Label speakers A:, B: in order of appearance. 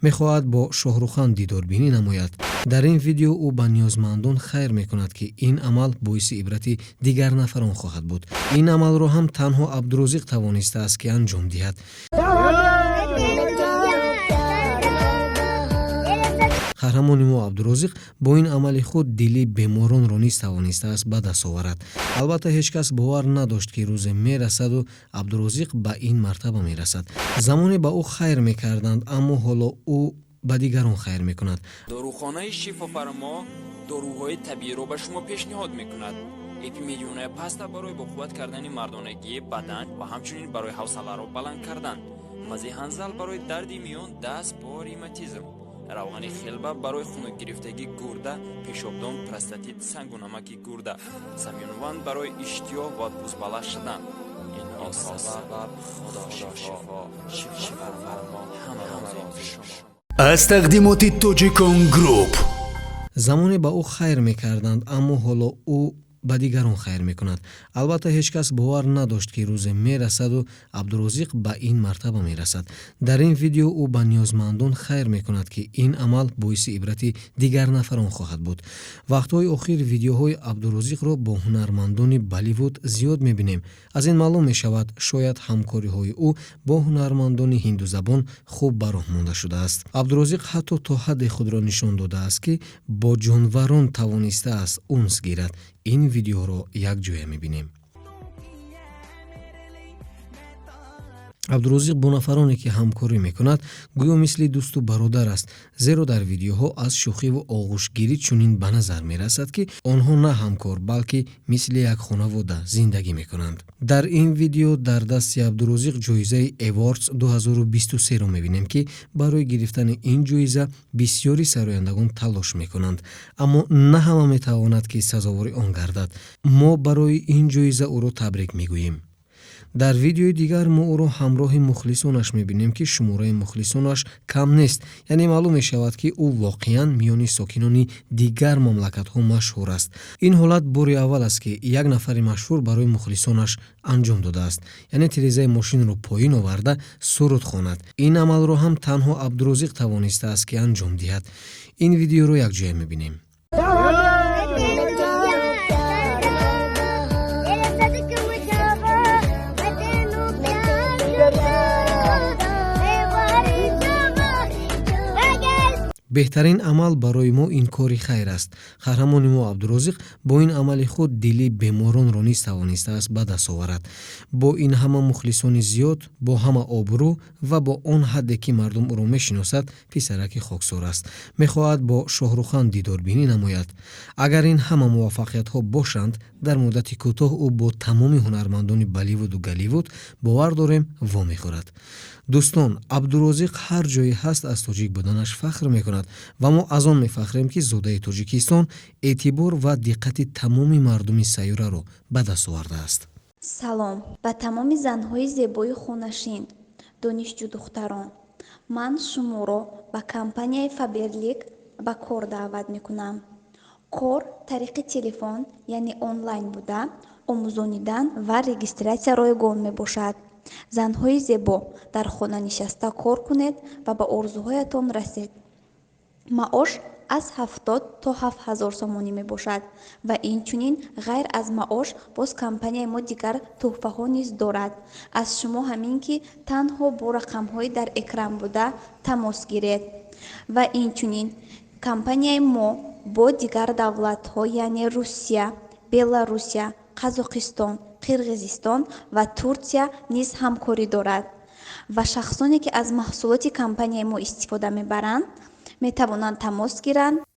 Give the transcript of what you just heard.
A: мехоҳад бо Шоҳрухан дидорбинӣ намояд. дар ин видео ӯ ба ниёзмандон хайр мекунад, ки ин амал боиси ибрати дигар нафарон хоҳад буд. ин амалро ҳам танҳо Абдурозиқ тавонистааст, ки анҷом диҳад. қаҳрамони мо Абдурозиқ бо ин амали худ дили беморонро низ тавонистааст ба даст оварад. албатта ҳеҷ кас бовар надошт, ки рӯзе мерасаду Абдурозиқ ба ин мартаба мерасад. замоне ба ӯ хайр мекарданд, аммо ҳоло ӯ ба дигарон хайр мекунад.
B: дорухонаи шифофармо доруҳои табииро ба шумо пешниҳод мекунад. эпимедионая паста барои боқувват кардани мардонагии бадан ва ҳамчунин барои ҳавсаларо баланд кардан. мази ҳанзал барои дарди миён, даст, по ревматизм. равғани хелба барои хунукгирифтагии гурда, пешобдон, простатит, сангунамаки гурда. самёнванд барои иштиёҳ ва бузбала шудан. инҳо сабаб худо шифо шифофармо ҳамаро шумо.
C: аз тақдимоти Tochicon Group.
A: замоне ба ӯ хайр мекарданд, аммо ҳоло ӯ ба дигарон хайр мекунад. албатта ҳеҷ кас бовар надошт, ки рӯзе мерасаду Абдурозиқ ба ин мартаба мерасад. дар ин видео ӯ ба ниёзмандон хайр мекунад, ки ин амал боиси ибрати дигар нафарон хоҳад буд. вақтҳои охир видеоҳои Абдурозиқро бо ҳунармандони Болливуд зиёд мебинем. аз ин маълум мешавад, шояд ҳамкориҳои ӯ бо ҳунармандони ҳиндузабон хуб ба роҳ монда шудааст. Абдурозиқ ҳатто то ҳадде худро нишон додааст, ки бо ҷонварон тавонистааст унс гирад. ин видеоро якҷоя мебинем. Абдурозиқ бо нафароне ки ҳамкорӣ мекунад, гӯё мисли дӯсту бародар аст, зеро дар видеоҳо аз шӯхиву оғӯшгирӣ чунин ба назар мерасад, ки онҳо на ҳамкор, балки мисли як хонавода зиндагӣ мекунанд. дар ин видео дар дасти Абдурозиқ ҷоизаи Awards 2023-ро мебинем, ки барои гирифтани ин ҷоиза бисёри сарояндагон талош мекунанд, аммо на ҳама метавонад, ки сазовори он гардад. мо барои ин ҷоиза ӯро табрик мегӯем. дар видеои дигар мо ӯро ҳамроҳи мухлисонаш мебинем, ки шумораи мухлисонаш кам нест, яъне маълум мешавад, ки ӯ воқеан миёни сокинони дигар мамлакатҳо машҳур аст. ин ҳолат бори аввал аст, ки як нафари машҳур барои мухлисонаш анҷом додааст, яъне тирезаи мошинро поин оварда суруд хонад. ин амалро ҳам танҳо Абдурозиқ тавонистааст, ки анҷом диҳад. ин видеоро якҷоя мебинем. беҳтарин амал барои мо инкори хайр аст. қаҳрамони мо Абдурозиқ бо ин амали худ дили беморонро низ тавонистааст ба даст оварад. бо ин ҳама мухлисони зиёд, бо ҳама обрӯ ва бо он ҳадде, ки мардум ӯро мешиносад, писараки хоксор аст. мехоҳад бо Шоҳрухан дидорбинӣ намояд. агар ин ҳама муваффақиятҳо бошанд, дар муддати кӯтоҳ ӯ бо тамоми ҳунармандони Болливуду Голливуд бовар дорем вомехӯрад. дӯстон, Абдурозиқ ҳар ҷое ҳаст аз тоҷик буданаш фахр мекунад ва мо аз он мефахрем, ки зодаи Тоҷикистон эътибор ва диққати тамоми мардуми сайёраро ба даст овардааст.
D: салом ба тамоми занҳои зебои хонашин, донишҷӯ духтарон. ман шуморо ба компанияи Faberlic ба кор даъват мекунам. кор тариқи телефон, яъне онлайн буда, омӯзонидан ва регистратсия ройгон мебошад. занҳои зебо, дар хона нишаста кор кунед ва ба орзуҳоятон расед. маош аз 70 то 7000 сомонӣ мебошад ва инчунин ғайр аз маош боз компанияи мо дигар тӯҳфаҳо низ дорад. аз шумо ҳамин ки танҳо бо рақамҳои дар экран буда тамос гиред. ва инчунин компанияи мо бо дигар давлатҳо, яъне Русия, Беларусия, Қазоқистон, Қирғизистон ва Турсия низ ҳамкорӣ дорад. ва шахсоне ки аз маҳсулоти компанияи мо истифода мебаранд, метавонанд тамос гиранд